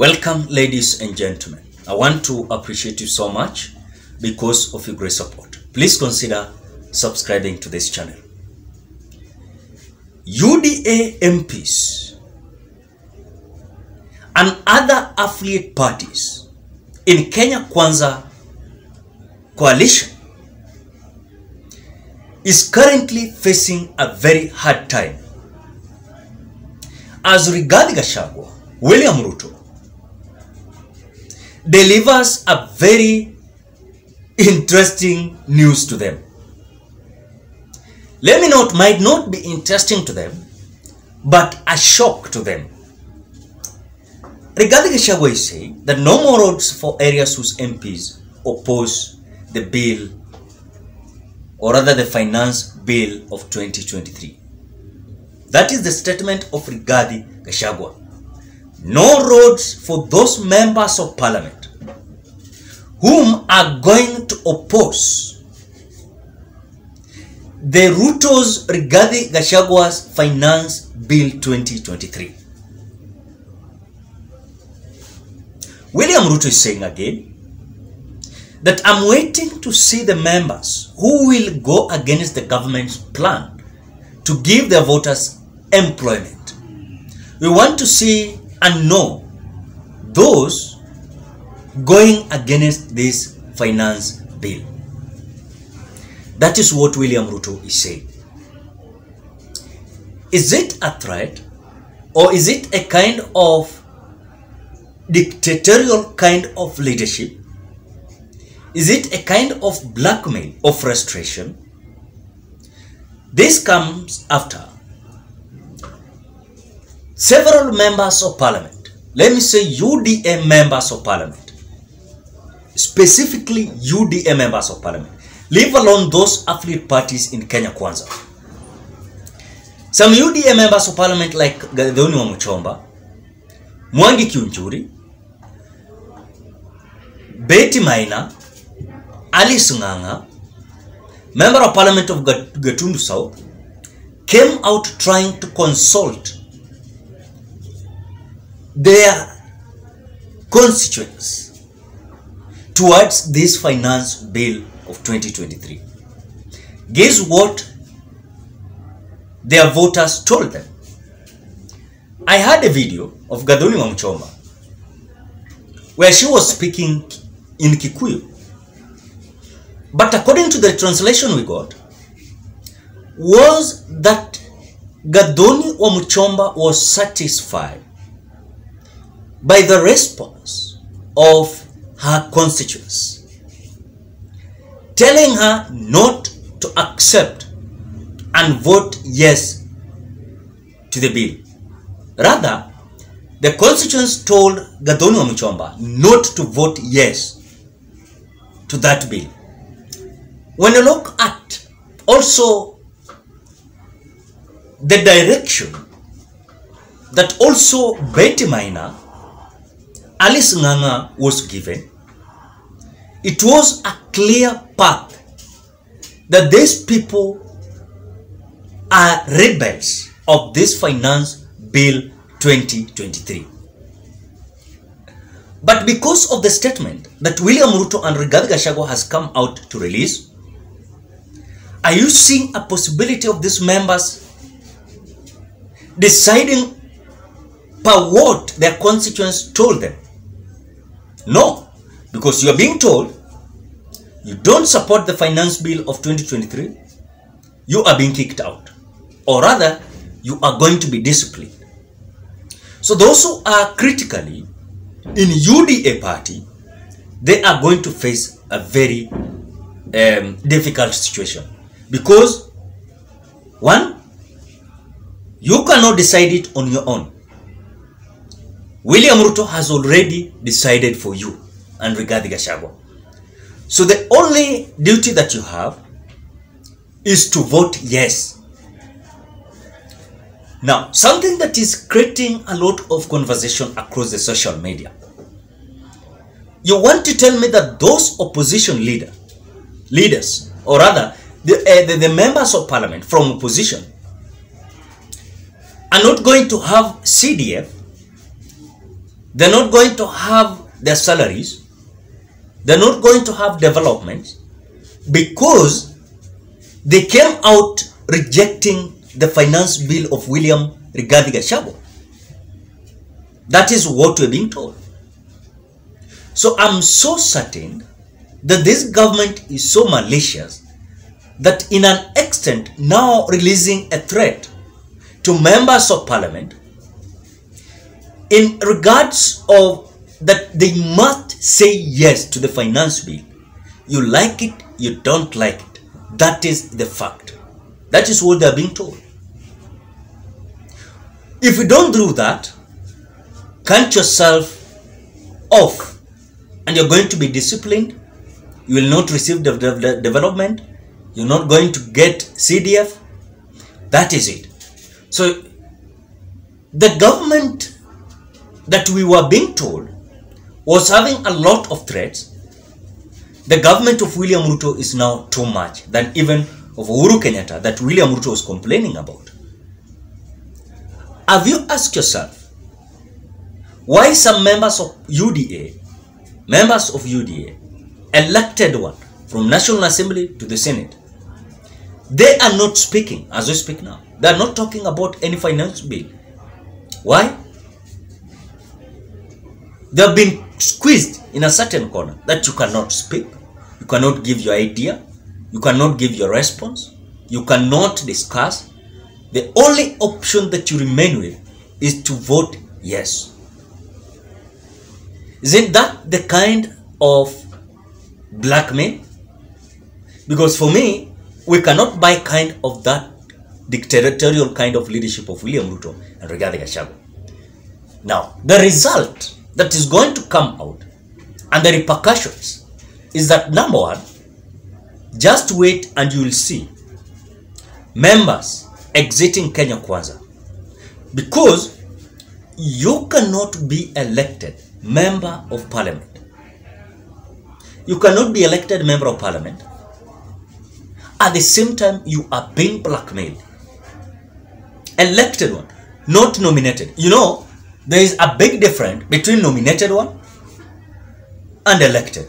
Welcome, ladies and gentlemen. I want to appreciate you so much because of your great support. Please consider subscribing to this channel. UDA MPs and other affiliate parties in Kenya Kwanza coalition is currently facing a very hard time as Rigathi William Ruto delivers a very interesting news to them. Might not be interesting to them, but a shock to them. Rigathi is saying that no more roads for areas whose MPs oppose the bill, or rather the finance bill of 2023. That is the statement of Rigathi Gachagua. No roads for those members of parliament whom are going to oppose the Ruto's Rigathi Gachagua's Finance Bill 2023. William Ruto is saying again that I'm waiting to see the members who will go against the government's plan to give their voters employment. We want to see and know those going against this finance bill. That is what William Ruto is saying. Is it a threat, or is it a kind of dictatorial kind of leadership? Is it a kind of blackmail or frustration? This comes after several members of parliament, let me say UDA members of parliament, specifically UDA members of parliament, leave alone those affiliate parties in Kenya Kwanza. Some UDA members of parliament like Gathoni wa Muchomba, Mwangi Kiunjuri, Betty Maina, Alice Nganga, member of parliament of Gatundu South, came out trying to consult their constituents towards this finance bill of 2023. Guess what their voters told them? I had a video of Gathoni wa Muchomba where she was speaking in Kikuyu, but according to the translation we got, was that Gathoni wa Muchomba was satisfied by the response of her constituents, telling her not to accept and vote yes to the bill. Rather, the constituents told Gathoni wa Muchomba not to vote yes to that bill. When you look at also the direction that also Betty Maina, Alice Nganga was given, it was a clear path that these people are rebels of this finance bill 2023. But because of the statement that William Ruto and Rigathi Gachagua has come out to release, are you seeing a possibility of these members deciding per what their constituents told them? No, because you are being told you don't support the finance bill of 2023, you are being kicked out, or rather you are going to be disciplined. So those who are critically in UDA party, they are going to face a very difficult situation, because one, you cannot decide it on your own. William Ruto has already decided for you and Rigathi Gachagua. So the only duty that you have is to vote yes. Now, something that is creating a lot of conversation across the social media. You want to tell me that those opposition leaders, or rather the members of parliament from opposition, are not going to have CDF They're not going to have their salaries. They're not going to have development because they came out rejecting the finance bill of William Rigathi Gachagua. That is what we're being told. So I'm so certain that this government is so malicious that in an extent now releasing a threat to members of parliament in regards of that they must say yes to the finance bill. You like it, you don't like it. That is the fact. That is what they are being told. If you don't do that, count yourself off and you're going to be disciplined. You will not receive the development. You're not going to get CDF. That is it. So the government that we were being told was having a lot of threats. The government of William Ruto is now too much than even of Uhuru Kenyatta that William Ruto was complaining about. Have you asked yourself why some members of UDA, elected one from National Assembly to the Senate, they are not speaking as we speak now. They are not talking about any finance bill. Why? They have been squeezed in a certain corner that you cannot speak, you cannot give your idea, you cannot give your response, you cannot discuss. The only option that you remain with is to vote yes. Isn't that the kind of blackmail? Because for me, we cannot buy kind of that dictatorial kind of leadership of William Ruto and Rigathi Gachagua. Now, the result that is going to come out and the repercussions is that, number one, just wait and you will see members exiting Kenya Kwanza, because you cannot be elected member of parliament. You cannot be elected member of parliament. At the same time, you are being blackmailed. Elected one, not nominated. You know, there is a big difference between nominated one and elected.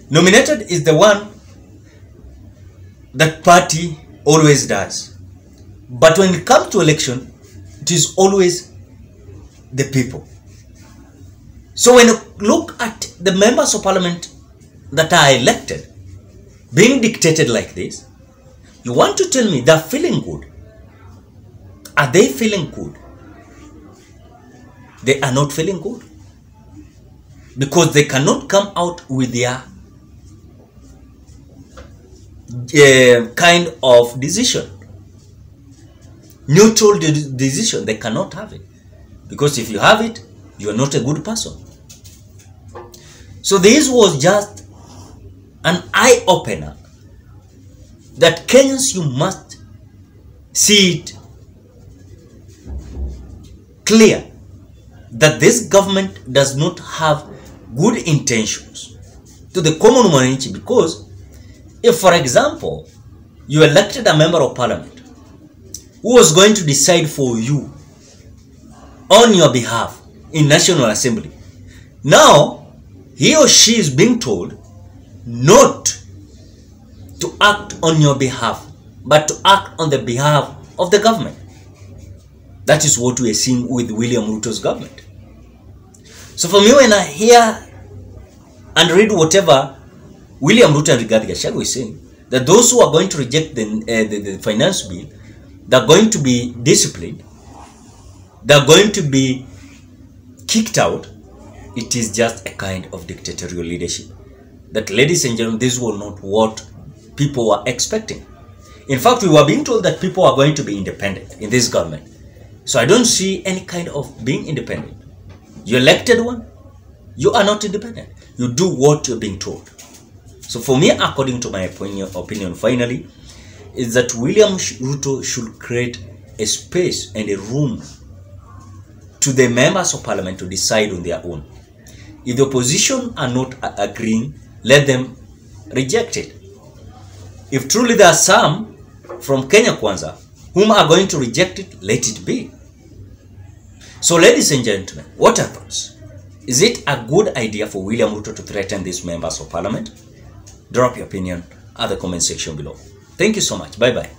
Nominated is the one that party always does. But when it comes to election, it is always the people. So when you look at the members of parliament that are elected being dictated like this, you want to tell me they're feeling good. Are they feeling good? They are not feeling good, because they cannot come out with their kind of decision. Neutral decision, they cannot have it. Because if you have it, you are not a good person. So this was just an eye-opener that Kenyans, you must see it clear that this government does not have good intentions to the common mwananchi. Because if, for example, you elected a member of parliament who was going to decide for you on your behalf in National Assembly, now he or she is being told not to act on your behalf, but to act on the behalf of the government. That is what we are seeing with William Ruto's government. So for me, when I hear and read whatever William Ruto and Rigathi Gachagua is saying, that those who are going to reject the finance bill, they're going to be disciplined, they're going to be kicked out, it is just a kind of dictatorial leadership. That, ladies and gentlemen, this was not what people were expecting. In fact, we were being told that people are going to be independent in this government. So I don't see any kind of being independent. You elected one, you are not independent. You do what you're being told. So for me, according to my opinion finally, is that William Ruto should create a space and a room to the members of parliament to decide on their own. If the opposition are not agreeing, let them reject it. If truly there are some from Kenya Kwanza whom are going to reject it, let it be. So ladies and gentlemen, what are thoughts? Is it a good idea for William Ruto to threaten these members of parliament? Drop your opinion at the comment section below. Thank you so much. Bye-bye.